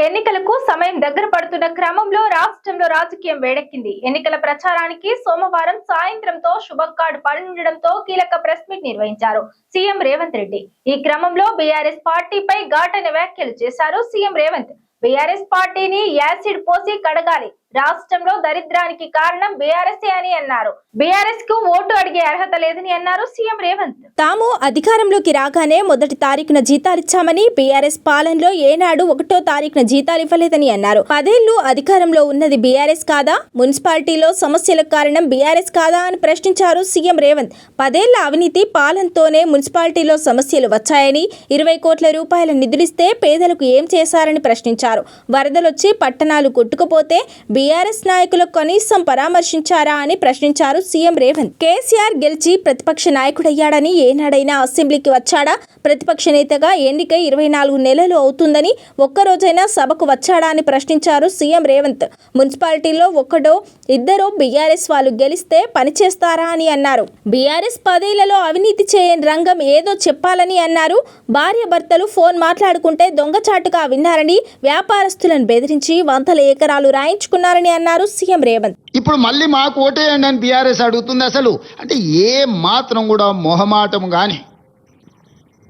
ఎన్నికలకు సమయం దగ్గర పడుతున్న క్రమంలో రాష్ట్రంలో రాజకీయం వేడెక్కింది. ఎన్నికల ప్రచారానికి సోమవారం సాయంత్రంతో శుభం కార్డు పడనుండడంతో కీలక ప్రెస్ మీట్ నిర్వహించారు సీఎం రేవంత్ రెడ్డి. ఈ క్రమంలో బీఆర్ఎస్ పార్టీపై ఘాటైన వ్యాఖ్యలు చేశారు సీఎం రేవంత్. బీఆర్ఎస్ పార్టీని యాసిడ్ పోసి కడగాలి, రాష్ట్రంలో దరిద్రానికి కారణం బీఆర్ఎస్ అని అన్నారు. బీఆర్ఎస్ కు ఓటు అడిగే అర్హత లేదని అన్నారు సీఎం రేవంత్. తాము అధికారంలోకి రాగానే మొదటి తారీఖున జీతాలిచ్చామని, బీఆర్ఎస్ పాలనలో ఏనాడు 1వ తారీఖున జీతాలు ఇవ్వలేదని అన్నారు. 10 ఏళ్లు అధికారంలో ఉన్నది బీఆర్ఎస్ కాదా? మున్సిపాలిటీలో సమస్యలకు కారణం బీఆర్ఎస్ కాదా అని ప్రశ్నించారు సీఎం రేవంత్. 10 ఏళ్ల అవినీతి పాలనతోనే మున్సిపాలిటీలో సమస్యలు వచ్చాయని, 20 కోట్ల రూపాయల నిధులిస్తే పేదలకు ఏం చేశారని ప్రశ్నించారు. వరదలొచ్చి పట్టణాలు కొట్టుకుపోతే బీఆర్ఎస్ నాయకులు కనీసం పరామర్శించారా అని ప్రశ్నించారు సీఎం రేవంత్. కేసీఆర్ గెలిచి ప్రతిపక్ష నాయకుడయ్యాడని ఏనాడైనా అసెంబ్లీకి వచ్చాడా? ప్రతిపక్ష నేతగా ఎన్నికై 24 నెలలు అవుతుందని ఒక్కరోజైనా సభకు వచ్చాడా అని ప్రశ్నించారు సీఎం రేవంత్. మున్సిపాలిటీలో 1-2 బీఆర్ఎస్ వాళ్ళు గెలిస్తే పనిచేస్తారా అని అన్నారు. బీఆర్ఎస్ 10 ఏళ్లలో అవినీతి చేయని రంగం ఏదో చెప్పాలని అన్నారు. భార్య భర్తలు ఫోన్ మాట్లాడుకుంటే దొంగచాటుగా విన్నారని, వ్యాపారస్తులను బెదిరించి 100 ఎకరాలు రాయించుకున్నారని అన్నారు సీఎం రేవంత్. ఇప్పుడు మళ్ళీ మాకు ఓటేయండి అని బీఆర్ఎస్ అడుగుతుంది. అసలు అంటే ఏ మాత్రం కూడా మొహమాటం కానీ,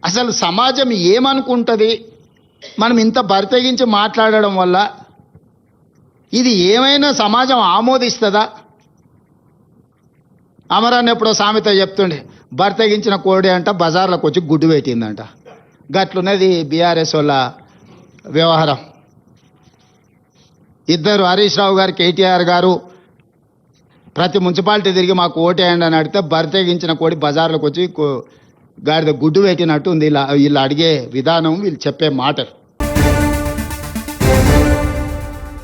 అసలు సమాజం ఏమనుకుంటుంది మనం ఇంత బరితెగించి మాట్లాడడం వల్ల? ఇది ఏమైనా సమాజం ఆమోదిస్తుందా? అమరాన్ని ఎప్పుడో సామెత చెప్తుండే, బరితెగించిన కోడి అంట బజార్లోకి వచ్చి గుడ్డు పెట్టిందంట. గట్లున్నది బీఆర్ఎస్ వాళ్ళ వ్యవహారం. ఇద్దరు హరీష్ రావు గారు, కేటీఆర్ గారు ప్రతి మున్సిపాలిటీ తిరిగి మాకు ఓటేయండి అని అడిగితే బరితెగించిన కోడి బజార్లోకి వచ్చి గాడిద గుడ్డు పెట్టినట్టు ఉంది. వీళ్ళు అడిగే విధానం, వీళ్ళు చెప్పే మాటలు.